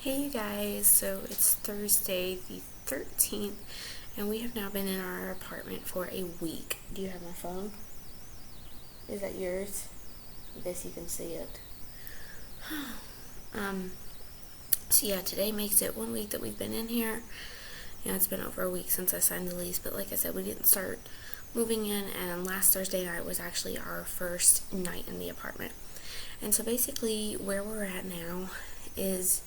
Hey you guys, so it's Thursday the 13th, and we have now been in our apartment for a week. Do you have my phone? Is that yours? I guess you can see it. um, so yeah, today makes it 1 week that we've been in here. It's been over a week since I signed the lease, but like I said, we didn't start moving in, and last Thursday night was actually our first night in the apartment. And so basically where we're at now is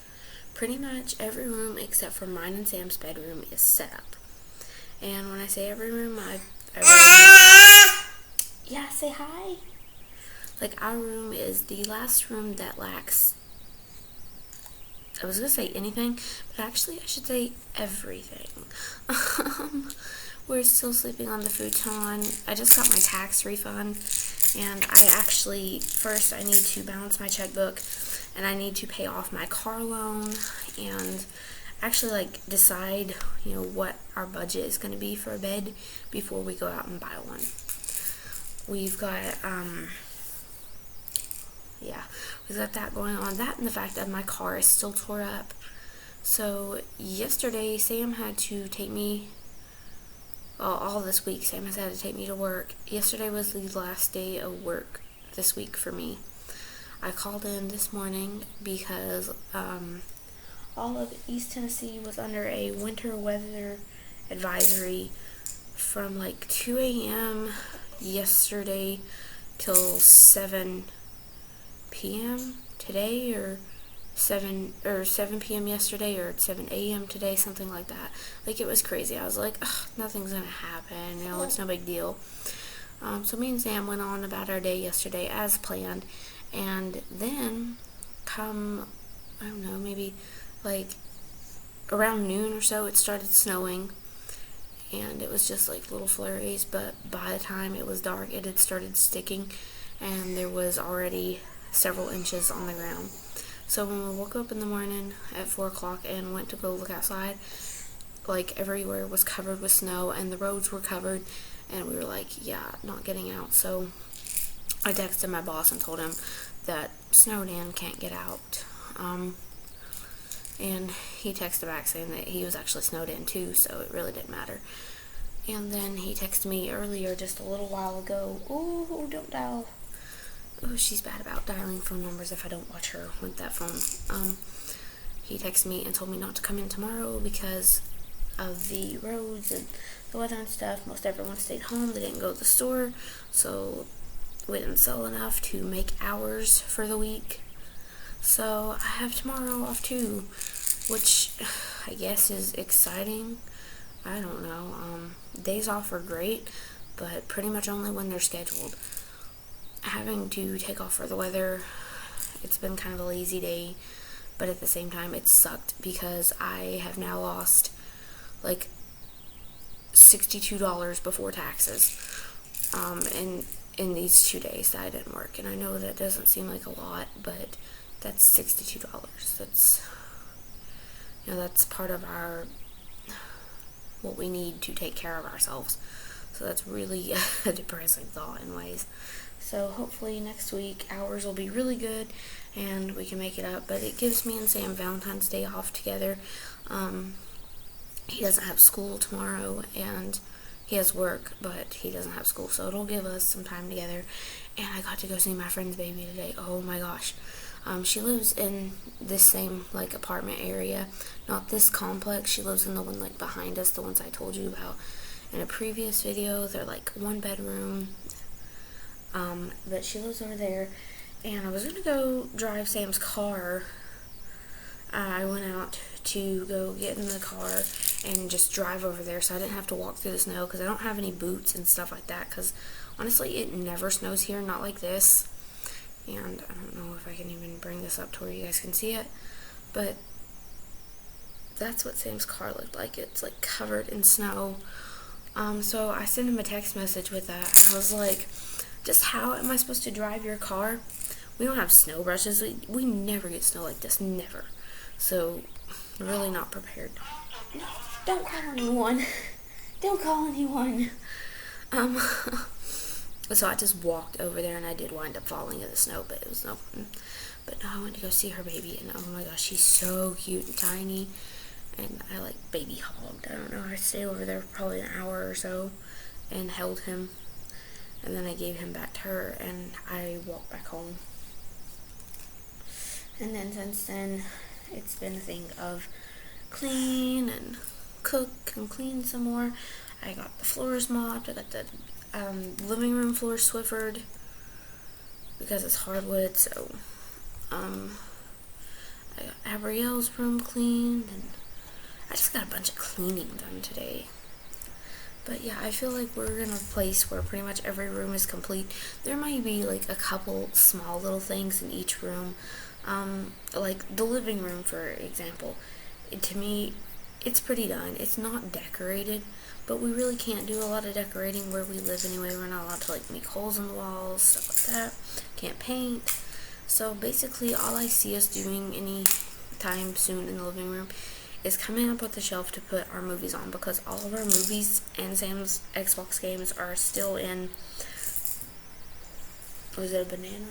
pretty much every room except for mine and Sam's bedroom is set up. And when I say every room, I yeah, say hi. Like, our room is the last room that lacks, I was gonna say anything, but actually I should say everything. We're still sleeping on the futon. I just got my tax refund, and first I need to balance my checkbook, and I need to pay off my car loan, and actually decide, what our budget is going to be for a bed before we go out and buy one. We've got, we've got that going on. That and the fact that my car is still tore up. So yesterday, Sam had to take me, all this week, Sam has had to take me to work. Yesterday was the last day of work this week for me. I called in this morning because all of East Tennessee was under a winter weather advisory from 2 a.m. yesterday till 7 p.m. today, or 7 p.m. yesterday, or 7 a.m. today, something like that. It was crazy. I was like, ugh, nothing's gonna happen, it's no big deal. So me and Sam went on about our day yesterday as planned, and then come, I don't know, maybe around noon or so, it started snowing, and it was just little flurries, but by the time it was dark, it had started sticking, and there was already several inches on the ground. So when we woke up in the morning at 4 o'clock and went to go look outside, everywhere was covered with snow, and the roads were covered, and we were not getting out. So I texted my boss and told him that snowed in, can't get out. And he texted back saying that he was actually snowed in too, so it really didn't matter. And then he texted me earlier, just a little while ago, "Oh, don't dial." Oh, she's bad about dialing phone numbers if I don't watch her with that phone. He texted me and told me not to come in tomorrow because of the roads and the weather and stuff. Most everyone stayed home. They didn't go to the store, so we didn't sell enough to make hours for the week. So I have tomorrow off too, which I guess is exciting. I don't know. Days off are great, but pretty much only when they're scheduled. Having to take off for the weather, it's been kind of a lazy day, but at the same time it sucked because I have now lost $62 before taxes in these 2 days that I didn't work. And I know that doesn't seem like a lot, but that's $62. That's part of what we need to take care of ourselves. So that's really a depressing thought in ways. So hopefully next week hours will be really good and we can make it up. But it gives me and Sam Valentine's Day off together. He doesn't have school tomorrow, and he has work, but he doesn't have school, so it'll give us some time together. And I got to go see my friend's baby today. Oh my gosh. She lives in this same apartment area, not this complex. She lives in the one behind us, the ones I told you about in a previous video. They're 1 bedroom, but she lives over there. And I was gonna go drive Sam's car. I went out to go get in the car and just drive over there, so I didn't have to walk through the snow, because I don't have any boots and stuff like that, because honestly it never snows here, not like this. And I don't know if I can even bring this up to where you guys can see it, but that's what Sam's car looked like. It's covered in snow. So I sent him a text message with that. I was like, just how am I supposed to drive your car? We don't have snow brushes. We never get snow like this, never. So really not prepared. Don't call anyone. Don't call anyone. So I just walked over there, and I did wind up falling in the snow, but it was no fun. But no, I went to go see her baby, and oh my gosh, she's so cute and tiny. And I like baby hogged. I don't know, I stayed over there for probably an hour or so and held him. And then I gave him back to her, and I walked back home. And then since then, it's been a thing of clean and cook and clean some more. I got the floors mopped. I got the living room floor swiffered because it's hardwood. So I got Abrielle's room cleaned, and I just got a bunch of cleaning done today. But yeah, I feel like we're in a place where pretty much every room is complete. There might be like a couple small little things in each room. Like the living room, for example. To me, it's pretty done. It's not decorated, but we really can't do a lot of decorating where we live anyway. We're not allowed to like make holes in the walls, stuff like that. Can't paint. So basically all I see us doing any time soon in the living room is coming up with a shelf to put our movies on, because all of our movies and Sam's Xbox games are still in, was it a banana?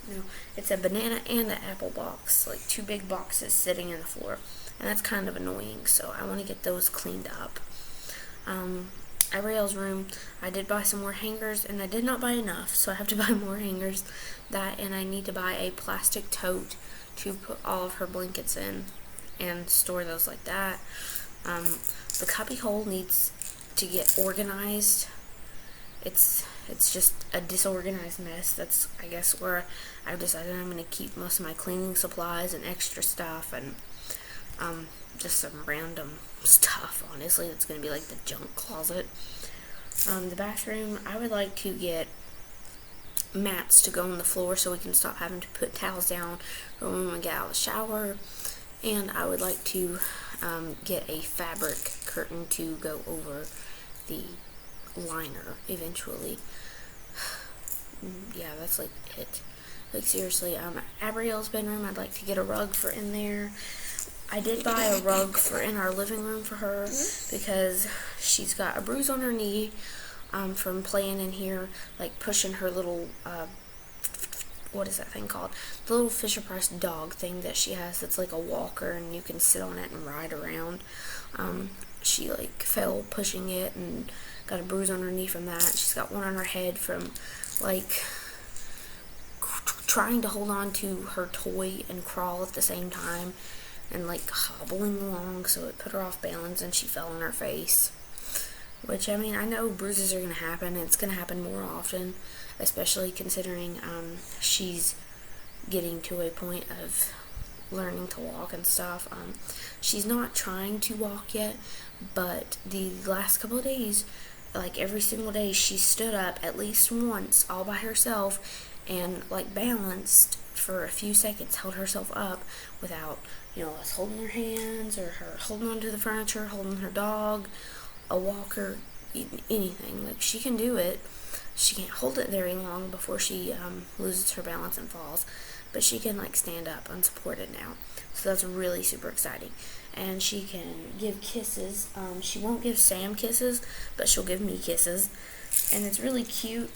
No, it's a banana and an apple box, like 2 big boxes sitting in the floor, and that's kind of annoying, so I want to get those cleaned up. Ariel's room, I did buy some more hangers, and I did not buy enough, so I have to buy more hangers. That, and I need to buy a plastic tote to put all of her blankets in and store those like that. The cubby hole needs to get organized. It's just a disorganized mess. That's, I guess, where I've decided I'm going to keep most of my cleaning supplies and extra stuff, and just some random stuff, honestly. It's going to be like the junk closet. The bathroom, I would like to get mats to go on the floor so we can stop having to put towels down for when we get out of the shower. And I would like to get a fabric curtain to go over the liner eventually. Yeah, that's like it. Like seriously, Abrielle's bedroom, I'd like to get a rug for in there. I did buy a rug for in our living room for her because she's got a bruise on her knee from playing in here, like pushing her little what is that thing called? The little Fisher-Price dog thing that she has that's like a walker, and you can sit on it and ride around. She like fell pushing it and got a bruise on her knee from that. She's got one on her head from like trying to hold on to her toy and crawl at the same time and like hobbling along, so it put her off balance and she fell on her face. Which, I mean, I know bruises are going to happen, and it's going to happen more often, especially considering she's getting to a point of learning to walk and stuff. She's not trying to walk yet, but the last couple of days, like every single day, she stood up at least once all by herself and like balanced for a few seconds, held herself up without, us holding her hands or her holding onto the furniture, holding her dog, a walker, anything. Like, she can do it. She can't hold it very long before she loses her balance and falls, but she can like stand up unsupported now, so that's really super exciting. And she can give kisses. She won't give Sam kisses, but she'll give me kisses, and it's really cute,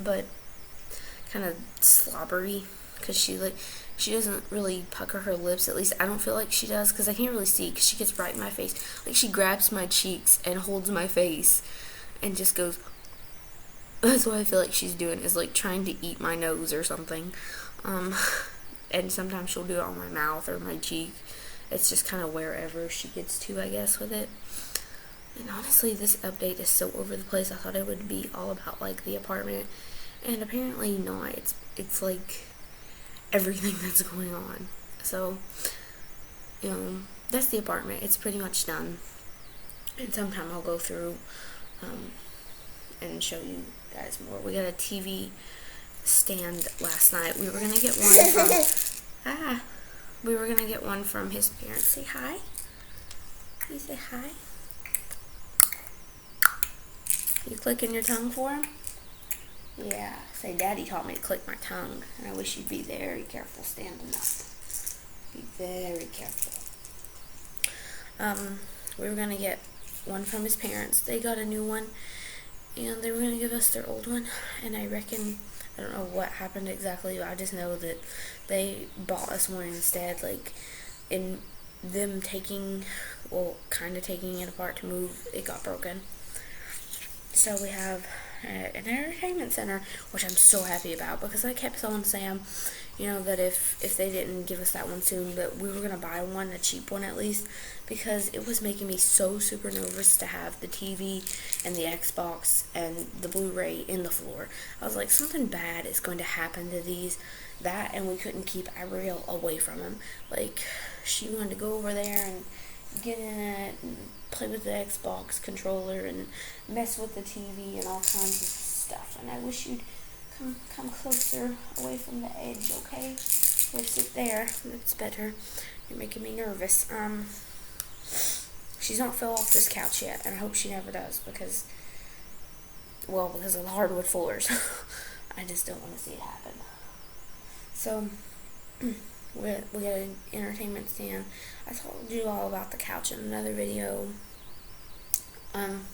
but kind of slobbery, because she doesn't really pucker her lips. At least I don't feel like she does, because I can't really see, because she gets right in my face. Like, she grabs my cheeks and holds my face and just goes. That's what I feel like she's doing, is like trying to eat my nose or something. And sometimes she'll do it on my mouth or my cheek. It's just kind of wherever she gets to, I guess, with it. And honestly, this update is so over the place. I thought it would be all about like the apartment, and apparently not. It's like everything that's going on. So, that's the apartment. It's pretty much done. And sometime I'll go through and show you guys more. We got a TV stand last night. We were gonna get one from his parents. Say hi. Can you say hi? You clicking your tongue for him? Yeah. Say, Daddy taught me to click my tongue, and I wish you'd be very careful standing up. Be very careful. We were gonna get one from his parents. They got a new one, and they were gonna give us their old one, and I reckon I don't know what happened exactly. I just know that they bought us one instead. Like, in them taking, well, kind of taking it apart to move, it got broken. So we have an entertainment center, which I'm so happy about, because I kept telling Sam, that if they didn't give us that one soon, that we were going to buy one, a cheap one at least, because it was making me so super nervous to have the TV and the Xbox and the Blu-ray in the floor. I was like, something bad is going to happen to that, and we couldn't keep Abigail away from him. Like, she wanted to go over there and get in it and play with the Xbox controller and mess with the TV and all kinds of stuff. And I wish you'd come closer away from the edge, okay? Or sit there. That's better. You're making me nervous. She's not fell off this couch yet, and I hope she never does, because of the hardwood floors. I just don't want to see it happen. So, we got an entertainment stand. I told you all about the couch in another video. And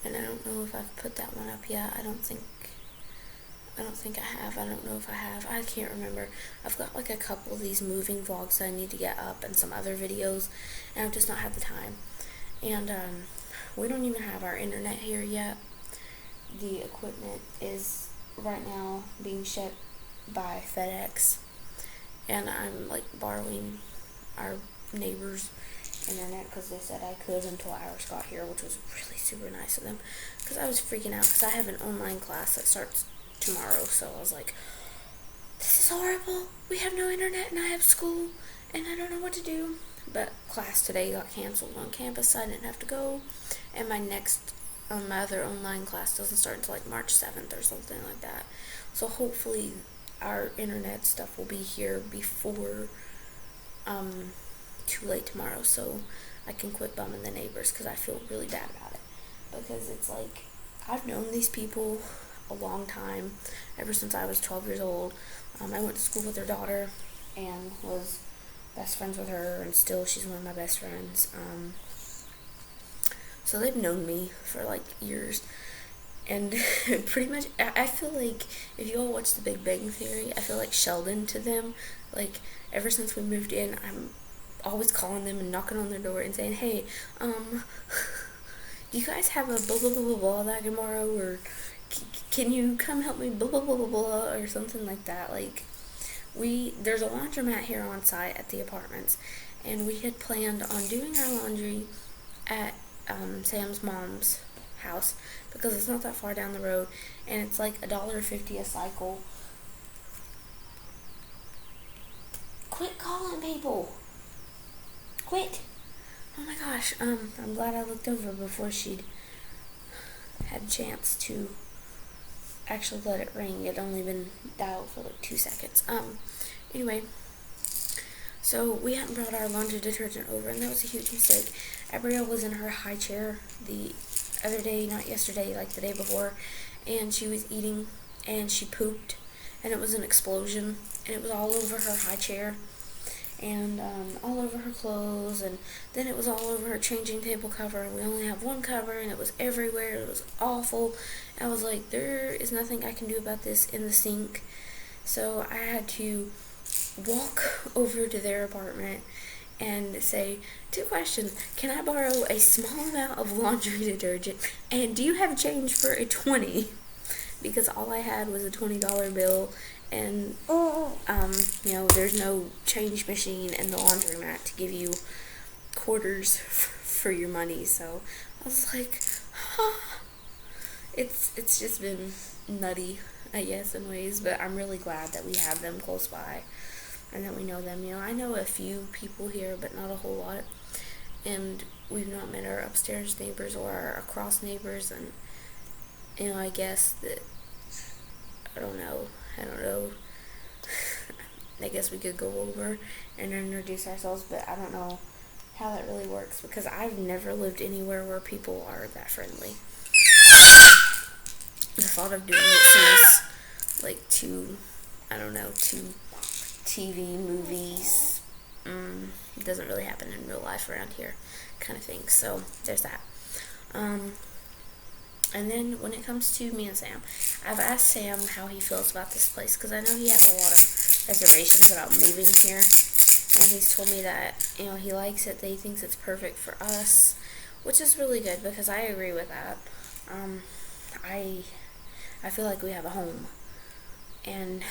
I don't know if I've put that one up yet. I don't think I have. I don't know if I have. I can't remember. I've got like a couple of these moving vlogs that I need to get up and some other videos, and I've just not had the time. And we don't even have our internet here yet. The equipment is right now being shipped by FedEx, and I'm like borrowing our neighbor's internet because they said I could until ours got here, which was really super nice of them, because I was freaking out because I have an online class that starts tomorrow. So I was like, this is horrible. We have no internet and I have school and I don't know what to do. But class today got canceled on campus, so I didn't have to go, and my other online class doesn't start until like March 7th or something like that. So hopefully our internet stuff will be here before too late tomorrow, so I can quit bumming the neighbors, because I feel really bad about it, because it's like, I've known these people a long time, ever since I was 12 years old. I went to school with their daughter and was best friends with her, and still she's one of my best friends. So they've known me for like years, and pretty much I feel like, if you all watch The Big Bang Theory, I feel like Sheldon to them. Like, ever since we moved in, I'm always calling them and knocking on their door and saying, hey, do you guys have a blah blah blah blah blah that I can borrow, or can you come help me blah blah blah blah blah, or something like that. Like, there's a laundromat here on site at the apartments, and we had planned on doing our laundry at Sam's mom's house, because it's not that far down the road, and it's like $1.50 a cycle. Quit calling people. Quit. Oh my gosh. I'm glad I looked over before she'd had a chance to actually let it ring. It'd only been dialed for like 2 seconds. Anyway, so we hadn't brought our laundry detergent over, and that was a huge mistake. Abigail was in her high chair the other day, not yesterday, like the day before, and she was eating, and she pooped, and it was an explosion, and it was all over her high chair, and all over her clothes, and then it was all over her changing table cover, and we only have one cover, and it was everywhere. It was awful. I was like, there is nothing I can do about this in the sink. So I had to walk over to their apartment and say 2 questions. Can I borrow a small amount of laundry detergent, and do you have change for a 20? Because all I had was a $20 bill, and there's no change machine in the laundromat to give you quarters for your money. So I was like, it's just been nutty, I guess, in ways, but I'm really glad that we have them close by and that we know them. I know a few people here, but not a whole lot, and we've not met our upstairs neighbors or our across neighbors, and I guess that I don't know. I guess we could go over and introduce ourselves, but I don't know how that really works, because I've never lived anywhere where people are that friendly. The thought of doing it seems like too TV, movies. It doesn't really happen in real life around here, kind of thing. So there's that. And then when it comes to me and Sam, I've asked Sam how he feels about this place because I know he has a lot of reservations about moving here. And he's told me that, you know, he likes it, that he thinks it's perfect for us, which is really good because I agree with that. I feel like we have a home, and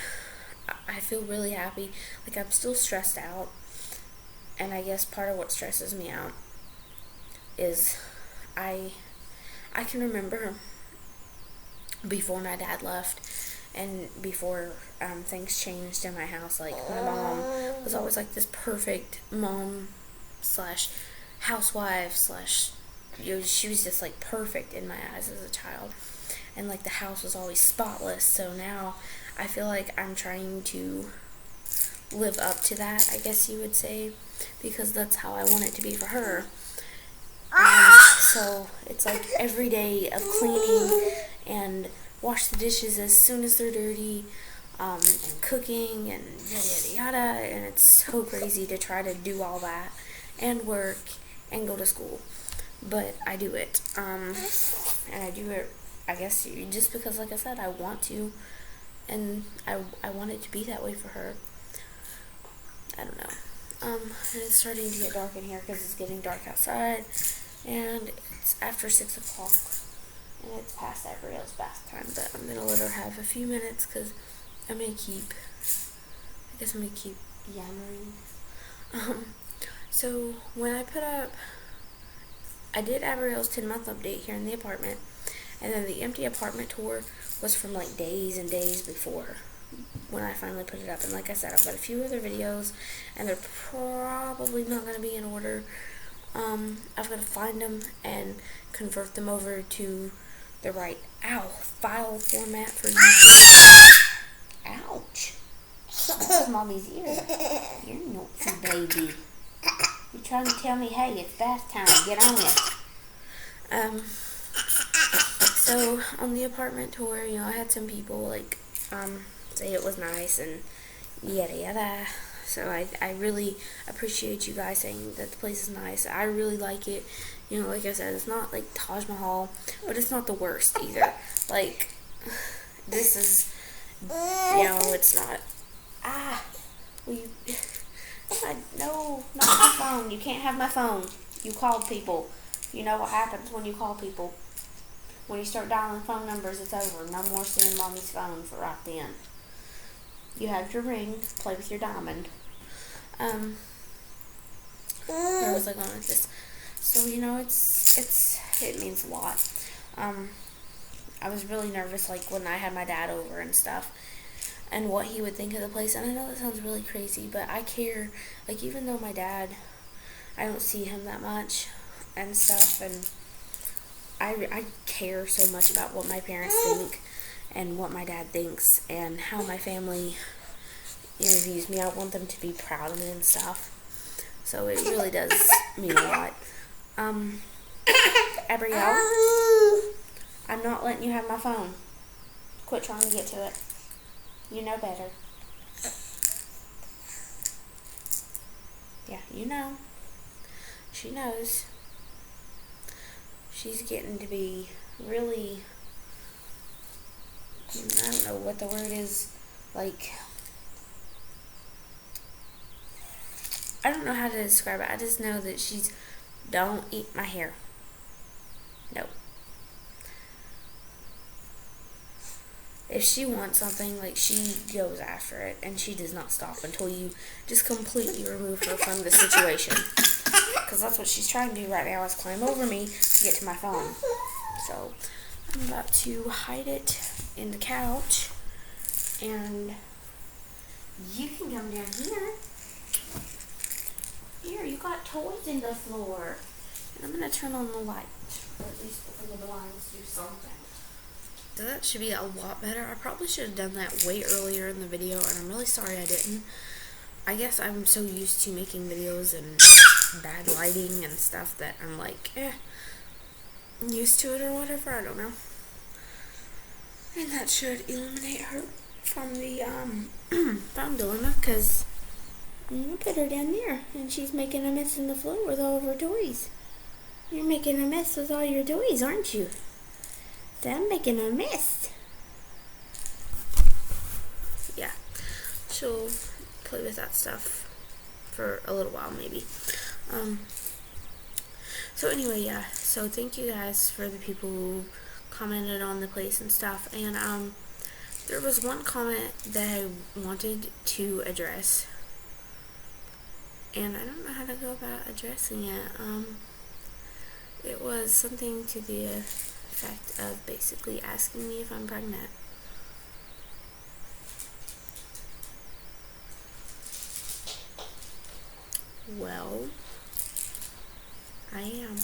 I feel really happy. Like, I'm still stressed out, and I guess part of what stresses me out is I can remember before my dad left and before things changed in my house. Like, my mom was always like this perfect mom slash housewife slash, you know, she was just like perfect in my eyes as a child, and like the house was always spotless. So now I feel like I'm trying to live up to that, I guess you would say, because that's how I want it to be for her. So it's like every day of cleaning and wash the dishes as soon as they're dirty, and cooking and yada yada yada, and it's so crazy to try to do all that and work and go to school, but I do it, and I do it, I guess, just because, like I said, I want to, and I want it to be that way for her. I don't know. And it's starting to get dark in here because it's getting dark outside, and it's after 6 o'clock, and it's past Gabrielle's bath time, but I'm going to let her have a few minutes because I'm going to keep yammering. So when I did Gabrielle's 10-month update here in the apartment, and then the empty apartment tour was from like days and days before when I finally put it up. And like I said, I've got a few other videos, and they're probably not going to be in order. I've got to find them and convert them over to the right file format for YouTube. Ouch! That's Mommy's ear. You're naughty baby. You're trying to tell me, hey, it's bath time, get on it. So on the apartment tour, you know, I had some people like say it was nice and yada yada. So I really appreciate you guys saying that the place is nice. I really like it. You know, like I said, it's not like Taj Mahal, but it's not the worst either. Like, this is, you know, it's not, no, not my phone. You can't have my phone. You called people. You know what happens when you call people. When you start dialing phone numbers, it's over. No more seeing Mommy's phone for right then. You have your ring. Play with your diamond. Where was I going with this? So, you know, it means a lot. I was really nervous, like, when I had my dad over and stuff, and what he would think of the place. And I know that sounds really crazy, but I care. Like, even though my dad, I don't see him that much and stuff, and I care so much about what my parents think and what my dad thinks and how my family interviews me. I want them to be proud of me and stuff. So it really does mean a lot. Gabrielle, I'm not letting you have my phone. Quit trying to get to it. You know better. Yeah, you know. She knows. She's getting to be really, I don't know what the word is, like, I don't know how to describe it. I just know that she's, don't eat my hair. No. If she wants something, like, she goes after it, and she does not stop until you just completely remove her from the situation. Because that's what she's trying to do right now, is climb over me to get to my phone. So, I'm about to hide it in the couch, and you can come down here. Here, you got toys in the floor. And I'm going to turn on the light, or at least for the blinds do something. So that should be a lot better. I probably should have done that way earlier in the video, and I'm really sorry I didn't. I guess I'm so used to making videos and bad lighting and stuff that I'm like, used to it or whatever, I don't know. And that should eliminate her from the phone dilemma, because look at her down there, and she's making a mess in the floor with all of her toys. You're making a mess with all your toys, aren't you? So I'm making a mess. Yeah, she'll play with that stuff for a little while maybe. So anyway, yeah, so thank you guys for the people who commented on the place and stuff. And there was one comment that I wanted to address, and I don't know how to go about addressing it. It was something to the effect of basically asking me if I'm pregnant. Well, I am.